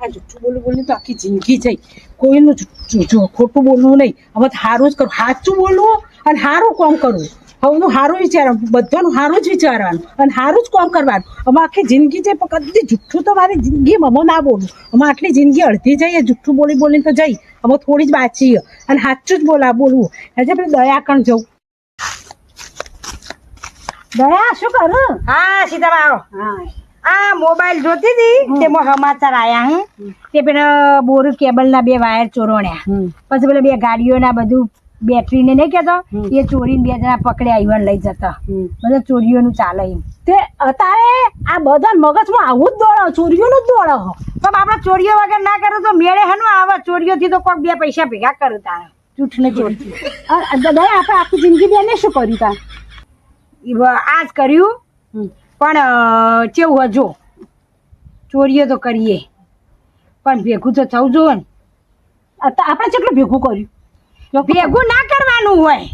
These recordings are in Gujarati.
આ જુઠ્ઠું બોલું તો આખી જિંદગી જઈ કોઈનું ખોટું બોલવું નહીં. હવે સારું જ કરું, સાચું બોલવું અને સારું કામ કરવું. હવે સારું વિચારવાનું, બધાનું સારું જ વિચારવાનું અને સારું જ કામ કરવાનું. અમે આખી જિંદગી જઈ પણ કદી જુઠ્ઠું તો મારી જિંદગીમાં અમે ના બોલું. અમે આટલી જિંદગી અડધી જઈએ જુઠ્ઠું બોલીને તો જઈ અમે થોડી જ બાચીએ અને સાચું જ બોલવું. એટલે આપણે દયા કણ જવું. દયા શું કરું? હા સીતાબા આવો. હા આ મોબાઈલ જોતી હતી તેમાં સમાચાર આયા હે તે પેલા બોર કેબલ ના 2 વાયર ચોરોણ્યા. પછી પેલા 2 ગાડીઓના બધું બેટરી ને નહીં કેતો એ ચોરીને 2 જણા પકડ્યા ઈવન લઈ જતા. બધા ચોરીઓનું ચાલે એમ. તે અત્યારે આ બધા મગજમાં આવું જ દોડો, ચોરીઓનું જ દોડો. પણ આપણે ચોરીઓ વગર ના કરું તો મેળે હે આવે. ચોરીઓથી તો કોઈક 2 પૈસા ભેગા કરું તારે જૂઠ ને ચોરથી. દયા આપણે આખી જિંદગી બેને શું કર્યું તા? આજ કર્યું પણ કેવું હજો ચોરીઓ તો કરીએ પણ ભેગું તો થવું જોઈએ ને. આપણે કેટલું ભેગું કર્યું? ભેગું ના કરવાનું હોય.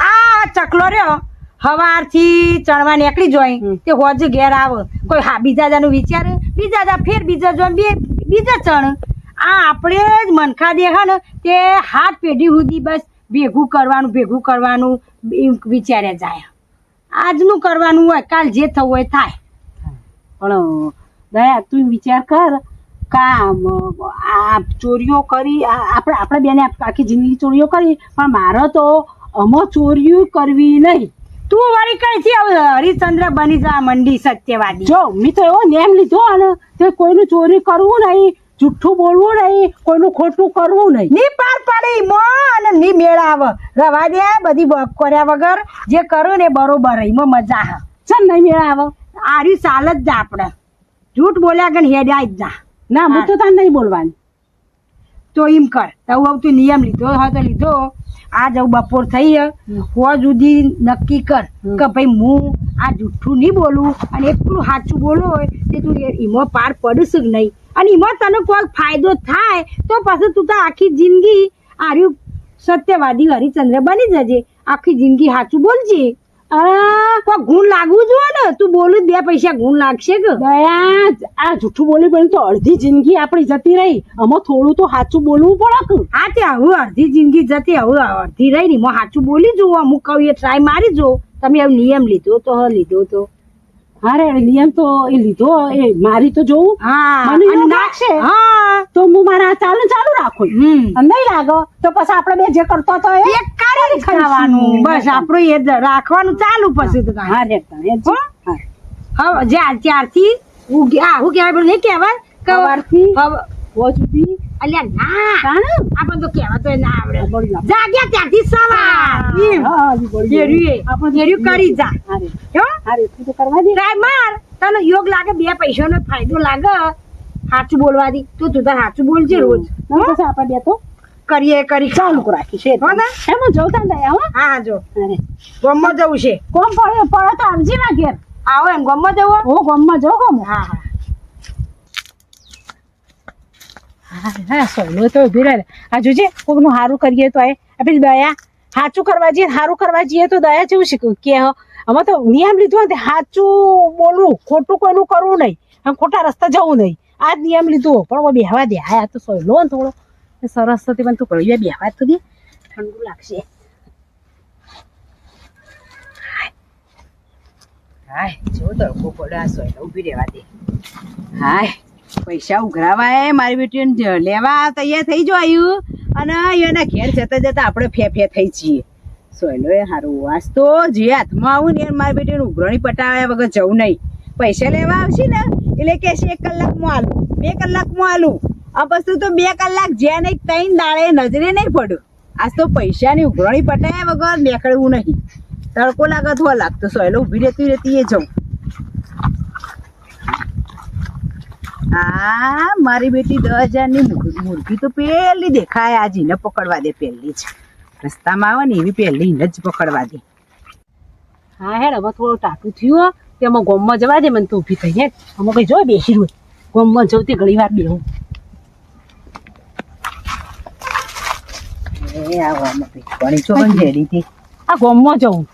આ ચકલો રહ્યો સવારથી ચણવા નીકળી જાય તે હોજ ઘેર આવે. કોઈ હા બીજા દાનું વિચારે, બીજા દા ફેર બીજા જો બીજા ચણ. આ આપણે જ મનખા દેખા ને તે 7 પેઢી સુધી બસ ભેગું કરવાનું વિચાર્યા જાય. આજનું કરવાનું હોય, કાલ જે થવું હોય થાય. પણ દયા તું વિચાર કર કામ આ ચોરીઓ કરી આપણે બેને આખી જિંદગી ચોરીઓ કરી પણ મારે તો અમે ચોરીઓ કરવી નહીં. તું વળી કઈથી હરિશ્ચંદ્ર બની જા મંડી સત્યવાદી. જો મેં તો એવો નેમ લીધો અને તે કોઈનું ચોરી કરવું નહીં, જુઠ્ઠું બોલવું નહીં, કોઈનું ખોટું કરવું નહીં. ની પાર પડી અને ની મેળાવ રવા દે બધી કર્યા વગર જે કરું ને બરોબર એમાં મજા હા. ચમ નહીં મેળાવ? આરી ચાલ જ જા આપણે જૂઠ બોલ્યા કે હેડ્યા જ જા. ના હું તો તાર નહીં બોલવાની. તો એમ કર તો તું નિયમ લીધો હા તો લીધો. આ જવું બપોર થઈ હો સુધી નક્કી કર કે ભાઈ હું આ જૂઠું નહીં બોલું અને એટલું સાચું બોલો હોય તે તું એમાં પાર પડશે જ નહીં. અને એમાં તને કોઈ ફાયદો થાય તો પછી તું તો આખી જિંદગી આર્યું સત્યવાદી હરિચંદ્ર બની જજે. આખી જિંદગી સાચું બોલજે. કોઈ ગુણ લાગવું જોઈએ ને. તું બોલું 2 પૈસા ગુણ લાગશે કે? દયા આ જૂઠું બોલી બોલી તો અડધી જિંદગી આપણી જતી રહી. અમે થોડું તો સાચું બોલવું પડે કે? હા તે હવે અડધી જિંદગી જતી હવે અડધી રહી ને એમાં સાચું બોલી જુઓ. અમુક કહું એ ટ્રાય મારી જો. તમે હવે નિયમ લીધો તો લીધો તો અરે નિયમ તો એ લીધો એ મારી તો જોવું. હા મને નાખશે તો હું મારા ચાલુ રાખું. નહીં લાગે તો પછી આપણે બે જે કરતો તો એ કરી ખાવાનું. બસ આપણું એ રાખવાનું ચાલુ પછી તો. હા રે હવે ત્યારથી હું કહેવાય નહીં કહેવાય સવારથી સુધી અલ્યા ના આપણે તો કહેવા તો ના આવડે. જાગ્યા ત્યારથી સવાર કરી જા. ટ્રાય માર તને યોગ લાગે 2 પૈસાનો ફાયદો લાગે સાચું બોલવાથી તો તું તાર સાચું બોલજે રોજ. પછી આપણે બે તો કરી ચાલુ રાખીશ. એમાં જવતા દયા. હા જો ગમમાં જવું છે. કોમ પડે તો આવજે ના ઘેર. આવો એમ ગમમાં જવું? હું ગમમાં જાઉં ગમ. હા હા સોયલો તો ઉભી રહે. આ જોજે કોકનું સારું કરીએ તો આપણે દયા સાચું કરવા જઈએ, સારું કરવા જઈએ તો દયા જેવું શીખ્યું કે અમે તો નિયમ લીધો ને સાચું બોલવું, ખોટું કોઈનું કરવું નહીં, આમ ખોટા રસ્તા જવું નહીં. આ જ નિયમ લીધો પણ બેહવા દે. હા તો સોયલો ને થોડો સરસ થતી પણ તું કરી બેહવા તો દે, ઠંડુ લાગશે. હાય જો તડકો પડે આ સોયલો ઉભી રહેવા દે. હાય પૈસા ઉઘરાવાય મારી બેટીને લેવા તૈયાર થઈ જો આવ્યું અને એના ઘેર જતા જતા આપણે ફે થઈ છીએ. સોયલો એ સારું વાસ તો જે હાથમાં આવું ને મારી બેટીને ઉઘરાણી પટાવ્યા વગર જવું નહીં. પૈસા લેવા આવશે ને એટલે કે 1 કલાકમાં આલું, 2 કલાકમાં આલું. આ વસ્તુ તો 2 કલાક જ્યાં નહીં 3 દાડે નજરે નહીં પડ્યું. આજ તો પૈસાની ઉઘરાણી પટાવ્યા વગર નીકળવું નહીં. તડકો લાગે તો લાગતો સોયલો ઉભી રહેતી એ જવું. હા મારી બેટી 10,000ની મુરગી તો પેલી દેખાય. આ જીને પકડવા દે. પેલી જ રસ્તામાં આવે ને એવી પેલી જ પકડવા દે. હા હેડ હવે થોડું ટાટું થયું તેમાં ગોમમાં જવા દે મને તો ઊભી થઈ હેડ. અમે કઈ જો બેસી રહ્યું ગોમમાં જવું તે ઘણી વાર બેહું. આ ગોમમાં જવું.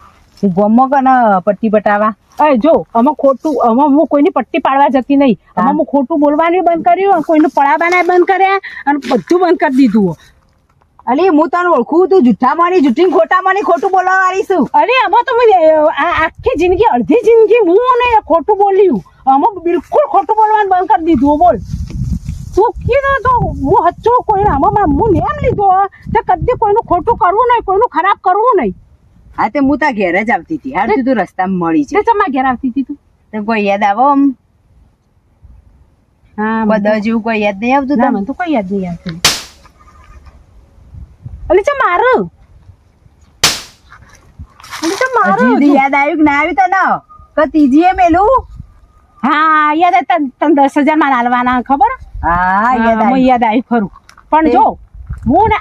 ગોમમાં કને પટ્ટી પટાવા એ જો અમે ખોટું હું કોઈની પટ્ટી પાડવા જતી નહીં. અમે હું ખોટું બોલવાનું બંધ કર્યું, કોઈનું પડાવવાના બંધ કર્યા અને બધું બંધ કરી દીધું. અલી હું તને ઓળખું, તું જુઠ્ઠા માની જુઠ્ઠી ખોટા માની ખોટું બોલવા વાળી છું. અરે અમે તો આખી જિંદગી અડધી જિંદગી હું ને ખોટું બોલ્યું. અમે બિલકુલ ખોટું બોલવાનું બંધ કરી દીધું. બોલ તું કીધું તો હું હચ્ચો કોઈ આમાં હું નેમ લીધો તો કદી કોઈનું ખોટું કરવું નહીં, કોઈનું ખરાબ કરવું નહીં. હા તે હું તા ઘેર જ આવતી હતી. હાર તું રસ્તામાં મળી છે. તે તમારા ઘેર આવતી હતી તું? તો કોઈ યાદ આવો આમ? હા બધા જેવું કોઈ યાદ નહીં આવતું મને તો કોઈ યાદ નહીં આવતું. અલી છે મારું તમને યાદ આવ્યું કે ના આવ્યું તને? તો ત્રીજી મેલું. હા યાદ તને 10,000 માં લાલવાના ખબર? હા યાદ આવ્યું ખરું. પણ જો હું ને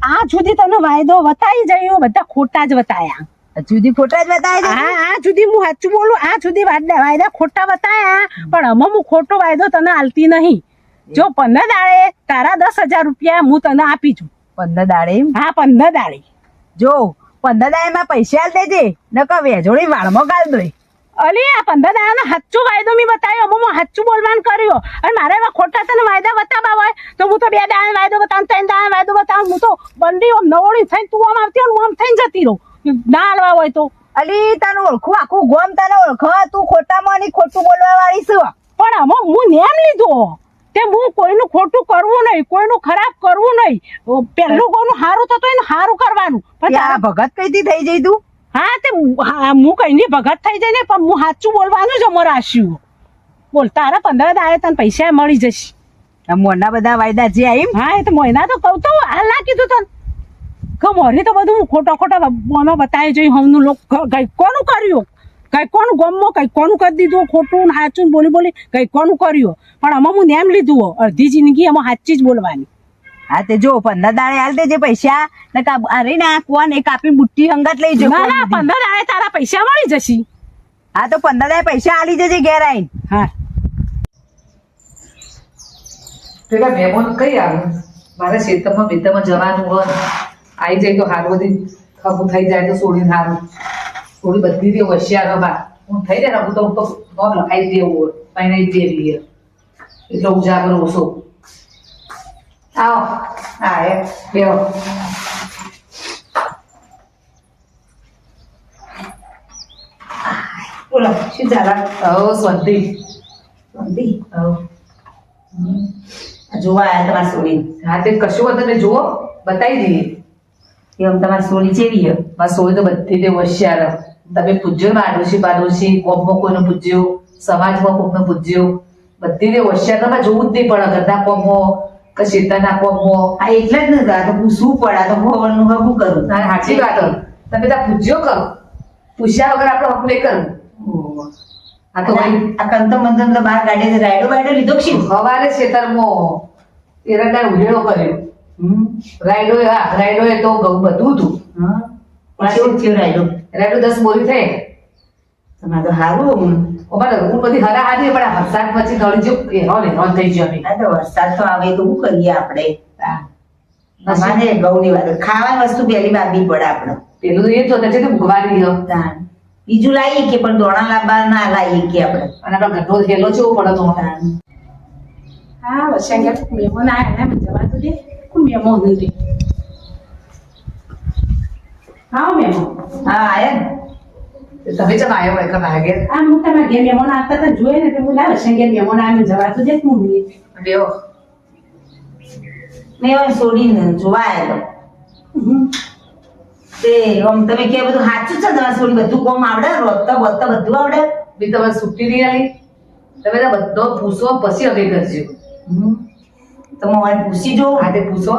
આ સુધી તને વાયદો બતાવી જયો, બધા ખોટા જ બતાયા. જુદી ખોટા જ બતાવ્યા? હા આ સુધી હું સાચું બોલું, આ સુધી વાયદા ખોટા બતાયા. પણ આમાં હું ખોટો વાયદો તને આલતી નહીં. જો 15 દાડે તારા 10,000 રૂપિયા હું તને આપી છું. 15 દાડે? હા 15 દાડે. જો 15 દાડે માં પૈસા આલ દેજે, નકર વેજોડી વાળમાં ગાળ દોય. અલી આ 15 દાડાનો સાચું વાયદો મેં બતાવ્યો. હું સાચું બોલવાનું કર્યો. અને મારે એવા ખોટા તને વાયદા બતાવવા હોય તો હું તો 2 દાડા વાયદો બતાવું, 3 દાડા વાયદો બતાવું. હું તો બંડી આમ નવળી થઈને તું આમ આવતી હોય, હું આમ થઈને જતી રહું. ના હાલવા હોય તો. અલી તને ઓળખું, આખું ગોમ તને ઓળખો. તું ખોટામાં ની ખોટું બોલવા વાળી છું. પણ આમાં હું નેમ લીધો કે હું કોઈનું ખોટું કરવું નહીં, કોઈનું ખરાબ કરવું નહીં. પેલું કોઈનું સારું થતું હોય ને સારું કરવાનું. પણ ભગત કઈથી થઈ જઈ તું? હા તે હું કઈ ભગત થઈ જાય ને, પણ હું સાચું બોલવાનું જ અમારે આશ્યું. બોલ તારા 15 દાડે તને પૈસા મળી જશે. મોરના બધા વાયદા જે આવી. હા એ તો મોયના તો કહું તો હાલ ના કીધું તને કે મોરી તો બધું ખોટા મોનો બતાવી જોઈ. હમનું લોક કઈ કોનું કર્યું, કઈ કોનું ગમમાં કઈ કોનું કરી દીધું ખોટું સાચું બોલી કઈ કોનું કર્યું. પણ આમાં હું નેમ લીધું અડધી જિંદગી આમાં સાચી જ બોલવાની. હા તે જો 15 દાડે હાલ દેજે પૈસા. અરે ના કોણ એક આપી બુટ્ટી હંગાત લઈ જો. ના 15 દાડે તારા પૈસા મળી જશે. હા તો 15 દાડે પૈસા આલી જજે ઘેર આવીને. હા પેલા મહેમાન કઈ આવ્યું? મારે ખેતરમાં બેતરમાં જવાનું હોય, આવી જાય તો હારું બધી ખબું થઈ જાય તો સોડીને હારું. સોડી બધી દે હોશિયાર બા હું થઈ જાય ને હું તો નોમ લખાઈ દેવું હોય પહેણાઈ દેવી એટલે ઉજાગર ઓછો. આવો હા એ બેહો. બોલો શું ચાલે? શાંતિ શાંતિ. જોવા આયા તમારી સોળી. હા તે કશું હતું ને જુઓ બતાવી દઈએ. એમ તમારી સોળી ચેવી હે? મારી સોળી તો બધી તે હોશિયાર. તમે પૂજ્યો ને પાડોશી કોમમાં કોઈને પૂજ્યો, સમાજમાં કોઈને પૂજ્યો, બધી તે હોશિયાર. તમારે જોવું જ નહીં પડે ઘરના કોમમાં કે શેતાના કોમમાં. આ એટલે જ નથી. આ તો પૂછવું પડે. આ તો ભવનનું હગું કરું. સાચી વાત. તમે ત્યાં પૂજ્યો કરો, પૂછ્યા વગર આપણે હક નહીં કરવું. આ તો ભાઈ આ કંતો મંતો તો બહાર કાઢે છે. રાયડો બાયડો લીધો કે શું? હવારે ખેતરમાં એરંડા ઉઘેડો કર્યો. રાયડો હા રાયડો એ તો બધું હતું. હા પણ કેવું થયું રાયડો? રાયડો 10 બોરી થઈ. તમારે તો સારું. અમારે હું બધી હરા હાથી પણ આ વરસાદ પછી નળી જો હેરાન હેરાન થઈ ગયો અમે. આ તો વરસાદ તો આવે તો શું કરીએ આપણે? અમારે ઘઉંની વાત ખાવાની વસ્તુ પહેલી બાંધવી પડે આપણે. પેલું તો એ જ હોતા છે કે ભૂગવાની બીજું લાવીએ કે પણ દોણા લાવવા ના લાવીએ કે આપણે. અને આપણા ગઢો થયેલો છે એવું પડે તો હા વસ્યા મહેમાન આવ્યા ને જવા તો દે. કોણ મહેમાન નથી? હા મહેમાન હા આયા ને. તમે ચમ આવ્યો હોય કે મારા ઘેર? આ હું તમારા ઘેર મહેમાન આવતા હતા જોયે ને એટલે લાવ વસ્યા ઘેર મહેમાન આવ્યા જવા તો દે. હું બેહો. મેં હવે સોડીને જોવા આવ્યા તો તે આમ તમે કે બધું સાચું છે? તમારે સોડી બધું કોમ આવડે? રોતતા બોતતા બધું આવડે? બી તમારે છૂટી નહીં આલી. તમે તો બધો પૂછો પછી હવે કરજો. તમે મને પૂછી જો. આ તે પૂછો.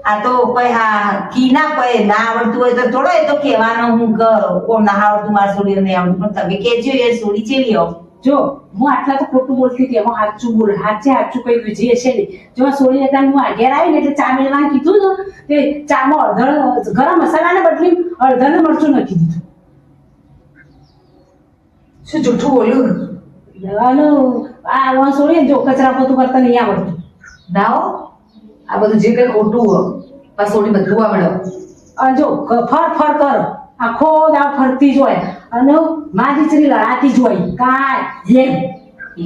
આ તો કોઈ હા કી ના કોઈ ના આવડતું હોય તો થોડો એ તો કહેવાનો હું કોમ ના આવડતું મારે સોડી નહીં આવડતું. પણ તમે કહેજો એ સોડી ચેવી આવ. જો હું આટલા તો ખોટું બોલતી હતી. એમાં સાચું બોલ સાચું કઈ જે હશે ને. જો સોળી હતા હું આગળ આવી ને એટલે ચા મેળવાનું કીધું ને તે ચામાં અડધણ ગરમ મસાલાને બદલી અડધણ મરચું નાખી દીધું. શું જૂઠું બોલ્યું? અને આ સોળી જો કચરા પોતું કરતા નહીં આવડતું. ના હો, આ બધું જે કઈ ખોટું હોય પાછું સોડી બધું આવડે. અને જો ફર ફર કરો આખો દાવ ફરતી જ હોય અને માં દીકરી લડાતી જ હોય કાંઈ એમ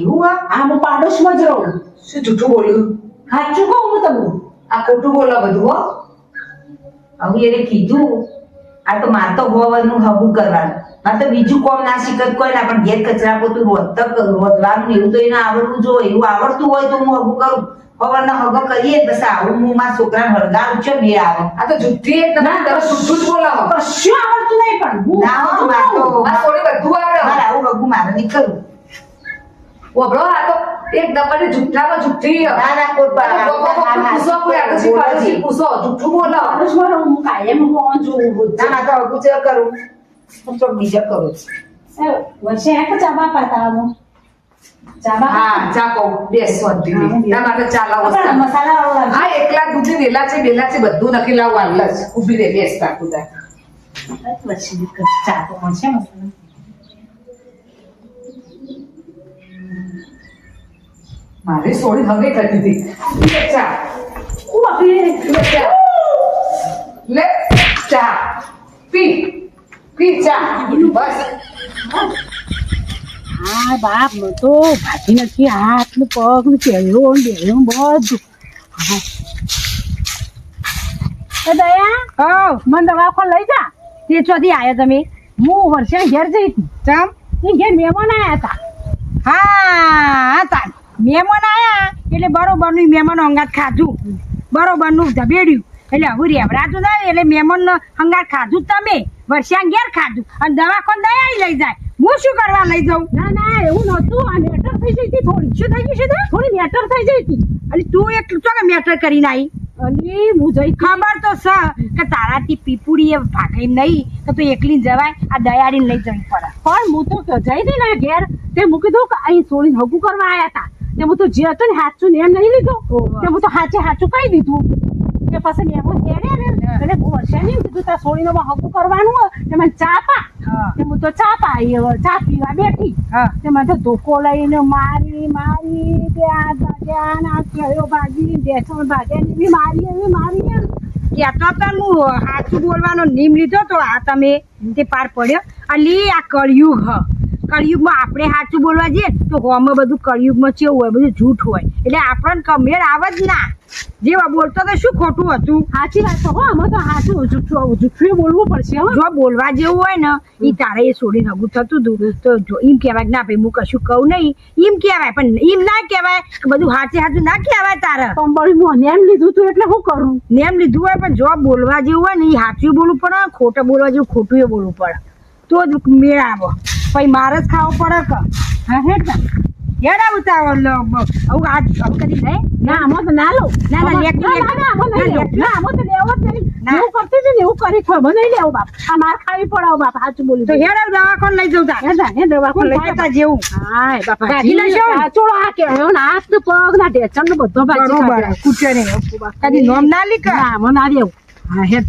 એવું આ હું પાડોશમાં જ રહું શું જૂઠું બોલ્યું? સાચું કહું હું તમને આ ખોટું બોલો બધું હો. હવે એને કીધું આ તો માર તો હોવાનું હગું કરવાનું મારે તો બીજું કોમ ના શીખત કોઈ ના પણ ઘેર કચરા પોતું રોધવાનું એવું તો એને આવડવું જોઈએ એવું આવડતું હોય તો હું હગું કરું હવારના હગો કરીએ બસ આવું હું મારા છોકરાને હળગાવું છે મેળ આવે આ તો જુઠ્ઠી એક તમે જૂઠું જ બોલો. કશું આવડતું નહીં પણ હું ના હો, મારે તો આ થોડી બધું આવડે. મારે આવું હગું મારે નહીં કરવું વભળો, આ તો એક નંબરની જુઠ્ઠામાં જુઠ્ઠી છે. ના ના કોઈ આ તો પૂછો, કોઈ આગળથી પાડોશી પૂછો, જુઠ્ઠું બોલો. પાડોશમાં રહું હું કાયમ ફોન જોઉં ના ના તો હગું જ કરું હું તો બીજા કરું છું વર્ષે એક ચાબા પાતા ચાબા હા, ચા કહું, બેસ શાંતિથી. ના, મારે ચા લાવો છે. મસાલા વાળો હા, એકલા દૂધી વેલાચી બધું નક્કી લાવું હાલ જ. ઊભી રહે, બેસ તાકું તાર. પછી ચા તો મળશે મસાલા મારી સોળી હવે થતી હતી. લે ચા, લે ચા, લે ચા, પી ચા, બસ. હા બાપ મને તો ભાજી નથી હાથનું પગનું ચહેરો બેરો બધું હા એ દયા મને દવાખાને લઈ જા તે ચોથી આવ્યા તમે હું વર્ષે ઘેર જઈ હતી ચમ એ ઘેર મહેમાન આવ્યા હતા હા હતા મહેમાન આવ્યા એટલે બરોબરનું મહેમાન અંગાત ખાધું બરોબરનું ધબેડ્યું એટલે હવે રેવરાતું ના એટલે મહેમાન અંગાત ખાધું તમે વર્ષે ઘેર ખાધું અને દવાખાને દયા લઈ જાય હું શું કરવા લઈ જાઉં ના ના એવું નહોતું આ મેટર થઈ જઈ હતી થોડી શું થઈ ગયું છે થોડી મેટર થઈ જઈ હતી અને તું એક તો કે મેટર કરીને આવી અને હું જઈ ખબર તો છે કે તારાથી પીપુડી એ ભાગી નહીં તો તું એકલી જવાય આ દયાડીને લઈ જવી પડે પણ હું તો જઈ હતી ને ઘેર તે મૂકી દઉં કે અહીં છોડીને હગું કરવા આવ્યા હતા તે હું તો જે હતું ને સાચું ને એમ નહીં લીધું તે હું તો સાચું કહી દીધું કે પછી મેં ઘેરે ને એટલે હું વર્ષે નહીં કીધું તાર છોડીને હગું કરવાનું હોય તે મને ચા પા હું તો ચા પાઈ ચા પીવા બેઠી તેમાં તો ધોકો લઈને મારી ત્યાં ભાગ્યા ના કેળો ભાગી બેસણ ભાગ્યા એવી મારી કહેતો તો હું સાચું બોલવાનો નિયમ લીધો તો આ તમે તે પાર પડ્યો અલી આ કળિયુગ કળિયુગમાં આપણે સાચું બોલવા જઈએ તો હોમાં બધું કળિયુગમાં કેવું હોય બધું જૂઠ હોય એટલે આપણને કમેર આવે જ ના જેવા બોલતો તો શું ખોટું હતું સાચી વાત તો આમાં તો સાચું જૂઠું બોલવું પડશે જો બોલવા જેવું હોય ને એ તારે એ છોડીને હગું થતું હતું તો જો એમ કહેવાય ના ભાઈ હું કશું કહું નહીં એમ કહેવાય પણ એમ ના કહેવાય કે બધું સાચું ના કહેવાય તારે પણ નેમ લીધું હતું એટલે શું કરું નેમ લીધું હોય પણ જો બોલવા જેવું હોય ને એ સાચું બોલવું પડે ખોટું બોલવા જેવું ખોટું એ બોલવું પડે તો જ મેળ આવો પછી મારે જ ખાવું પડે કે હા હેડ હેડા ઉતાવળ આવું આજ કદી નહીં ના આમાં તો ના લો ના ના આમાં તો લેવો જ નહીં એવું કરતી હતી ને એવું કરી ખબર નહીં લેવું બાપ આ માર ખાવી પડાવ બાપ સાચું બોલ્યું તો હેડા દવાખાને લઈ જવું તા હે દવાખાને લઈ જતા જેવું હાય બાપા ભાજી લેશો ચોળો આ કે હાથ ને પગ ના ઢેચણ નો બધો ભાજી કૂચે ને કદી નોમ ના લીક ના મને ના દેવું હા હેડ